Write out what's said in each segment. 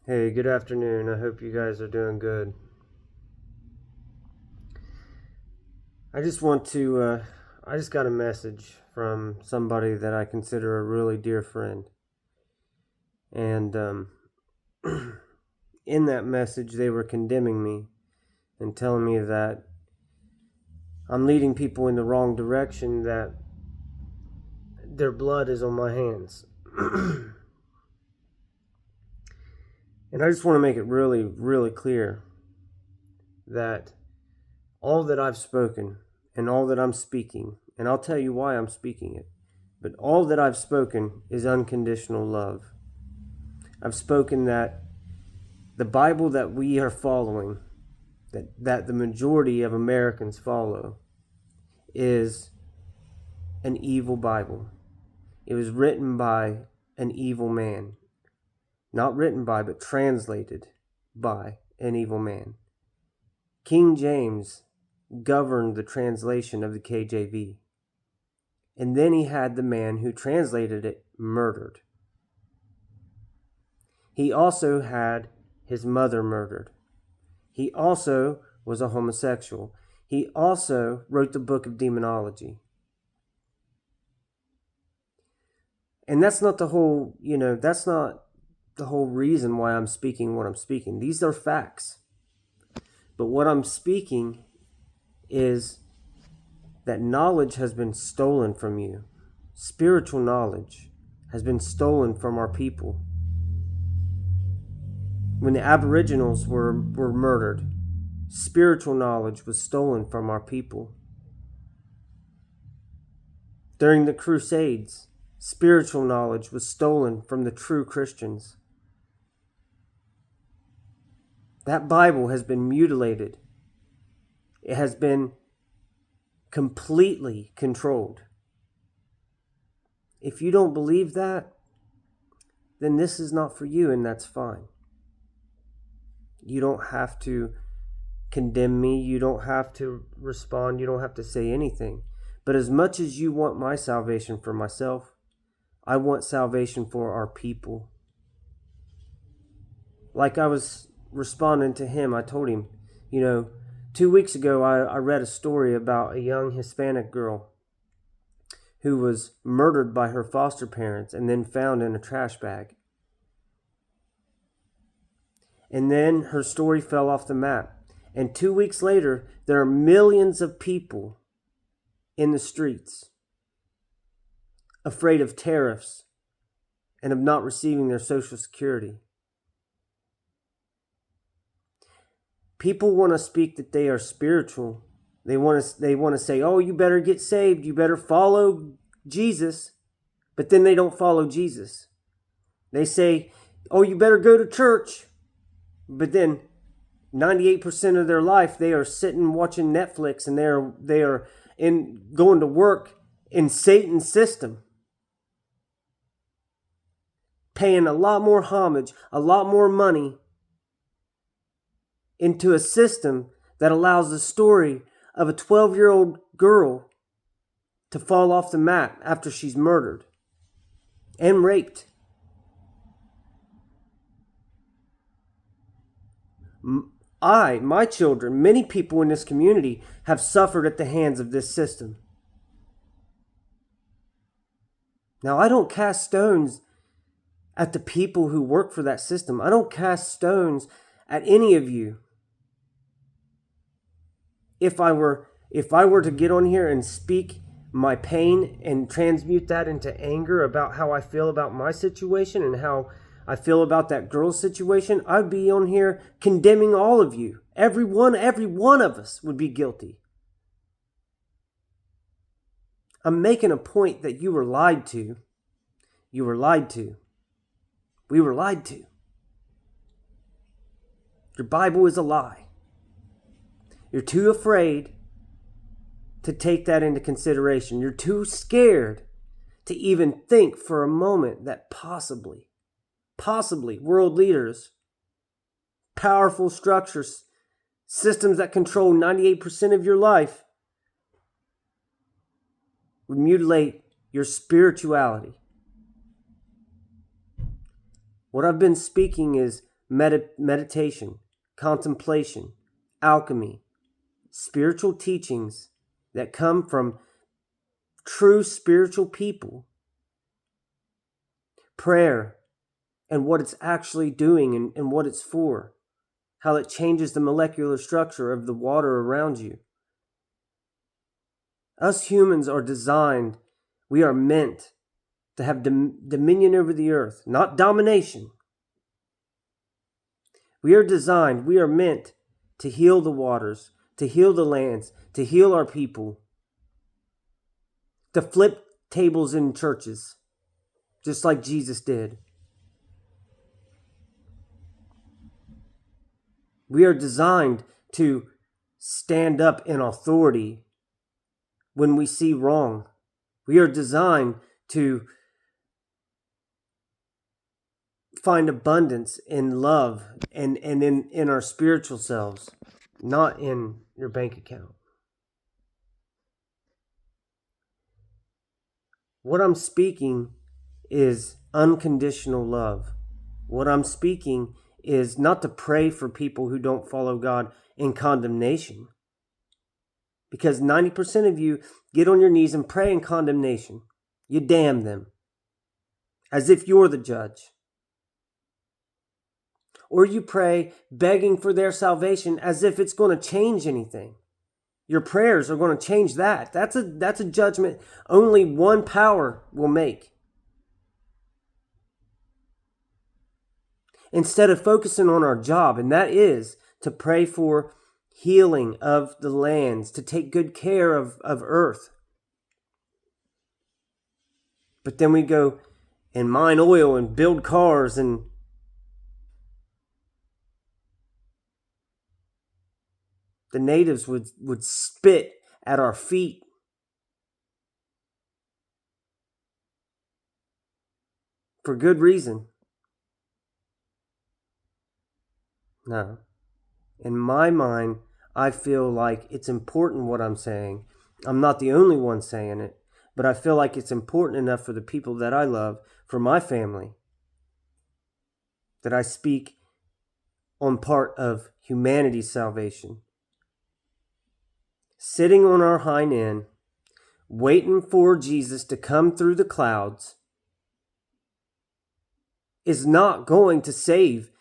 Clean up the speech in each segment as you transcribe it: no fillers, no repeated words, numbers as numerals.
Hey, good afternoon. I hope you guys are doing good. I just got a message from somebody that I consider a really dear friend. And in that message, they were condemning me and telling me that I'm leading people in the wrong direction, that their blood is on my hands. And I just want to make it really, really clear that all that I've spoken and all that I'm speaking, and I'll tell you why I'm speaking it, but all that I've spoken is unconditional love. I've spoken that the Bible that we are following, that the majority of Americans follow, is an evil Bible. It was written by an evil man. Not written by, but translated by an evil man. King James governed the translation of the KJV. And then he had the man who translated it murdered. He also had his mother murdered. He also was a homosexual. He also wrote the book of demonology. And that's not the whole, that's not the whole reason why I'm speaking what I'm speaking. These are facts. But what I'm speaking is that knowledge has been stolen from you. Spiritual knowledge has been stolen from our people. When the Aboriginals were murdered, spiritual knowledge was stolen from our people. During the Crusades, spiritual knowledge was stolen from the true Christians. That Bible has been mutilated. It has been completely controlled. If you don't believe that, then this is not for you, and that's fine. You don't have to condemn me. You don't have to respond. You don't have to say anything. But as much as you want my salvation for myself, I want salvation for our people. Like I was responding to him, I told him, 2 weeks ago I read a story about a young Hispanic girl who was murdered by her foster parents and then found in a trash bag. And then her story fell off the map. And 2 weeks later, there are millions of people in the streets afraid of tariffs and of not receiving their Social Security. People want to speak that they are spiritual. They want to say, "Oh, you better get saved. You better follow Jesus." But then they don't follow Jesus. They say, "Oh, you better go to church." But then 98% of their life they are sitting watching Netflix, and they are going to work in Satan's system, paying a lot more homage, a lot more money into a system that allows the story of a 12-year-old girl to fall off the map after she's murdered and raped. My children, many people in this community have suffered at the hands of this system. Now, I don't cast stones at the people who work for that system. I don't cast stones at any of you. If I were to get on here and speak my pain and transmute that into anger about how I feel about my situation and how I feel about that girl's situation, I'd be on here condemning all of you. Every one of us would be guilty. I'm making a point that you were lied to. You were lied to. We were lied to. Your Bible is a lie. You're too afraid to take that into consideration. You're too scared to even think for a moment that possibly world leaders, powerful structures, systems that control 98% of your life would mutilate your spirituality. What I've been speaking is meditation, contemplation, alchemy, spiritual teachings that come from true spiritual people, prayer and what it's actually doing and what it's for, how it changes the molecular structure of the water around you. Us humans are designed, we are meant to have dominion over the earth, not domination. We are designed, we are meant to heal the waters, to heal the lands, to heal our people, to flip tables in churches, just like Jesus did. We are designed to stand up in authority when we see wrong. We are designed to find abundance in love and in our spiritual selves, not in your bank account. What I'm speaking is unconditional love. What I'm speaking is not to pray for people who don't follow God in condemnation. Because 90% of you get on your knees and pray in condemnation. You damn them. As if you're the judge. Or you pray begging for their salvation as if it's going to change anything. Your prayers are going to change that. That's a judgment only one power will make. Instead of focusing on our job, and that is to pray for healing of the lands, to take good care of earth. But then we go and mine oil and build cars and the natives would spit at our feet. For good reason. No. In my mind, I feel like it's important what I'm saying. I'm not the only one saying it, but I feel like it's important enough for the people that I love, for my family, that I speak on part of humanity's salvation. Sitting on our hind end, waiting for Jesus to come through the clouds, is not going to save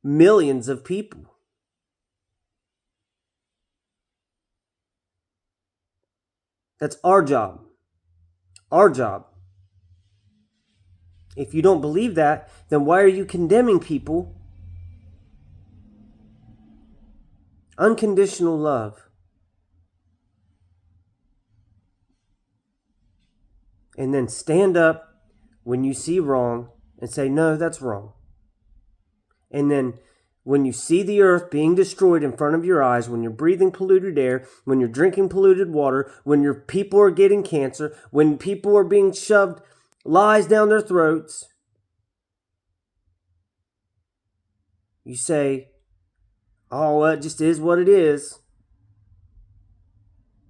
millions of people. That's our job. Our job. If you don't believe that, then why are you condemning people? Unconditional love. And then stand up when you see wrong and say, no, that's wrong. And then when you see the earth being destroyed in front of your eyes, when you're breathing polluted air, when you're drinking polluted water, when your people are getting cancer, when people are being shoved lies down their throats, you say, oh, well, it just is what it is.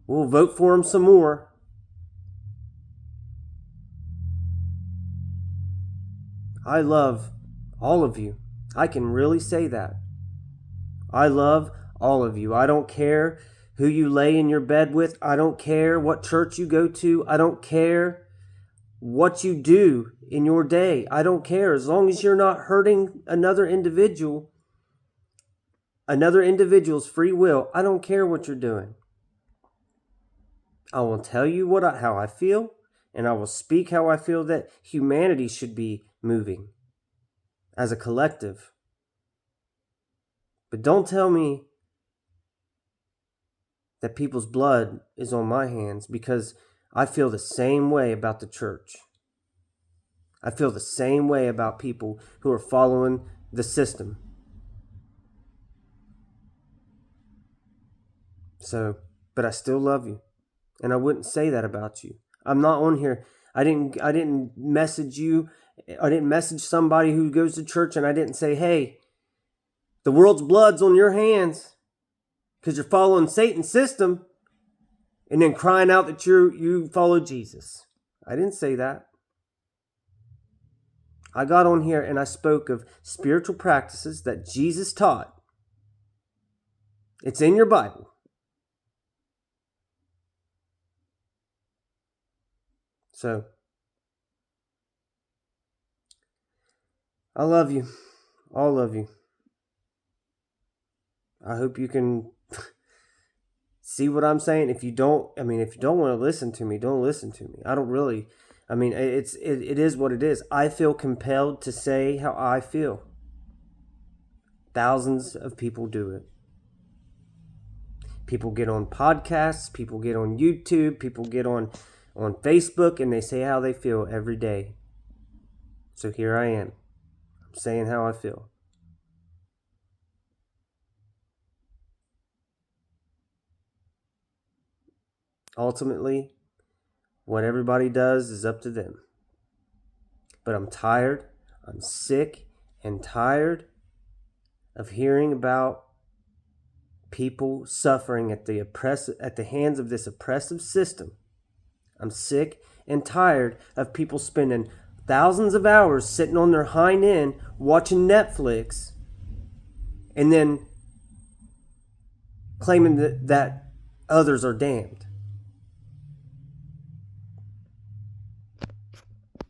We'll vote for them some more. I love all of you. I can really say that. I love all of you. I don't care who you lay in your bed with. I don't care what church you go to. I don't care what you do in your day. I don't care. As long as you're not hurting another individual's free will, I don't care what you're doing. I will tell you how I feel, and I will speak how I feel that humanity should be moving as a collective. But don't tell me that people's blood is on my hands, because I feel the same way about the church. I feel the same way about people who are following the system. But I still love you. And I wouldn't say that about you. I'm not on here. I didn't message you. I didn't message somebody who goes to church and I didn't say, hey, the world's blood's on your hands because you're following Satan's system, and then crying out that you follow Jesus. I didn't say that. I got on here and I spoke of spiritual practices that Jesus taught. It's in your Bible. So, I love you. All of you. I hope you can see what I'm saying. If you don't want to listen to me, don't listen to me. I don't really, it is what it is. I feel compelled to say how I feel. Thousands of people do it. People get on podcasts, people get on YouTube, people get on Facebook, and they say how they feel every day. So here I am. I'm saying how I feel. Ultimately, what everybody does is up to them. But I'm tired, I'm sick and tired of hearing about people suffering at the hands of this oppressive system. I'm sick and tired of people spending thousands of hours sitting on their hind end watching Netflix and then claiming that others are damned.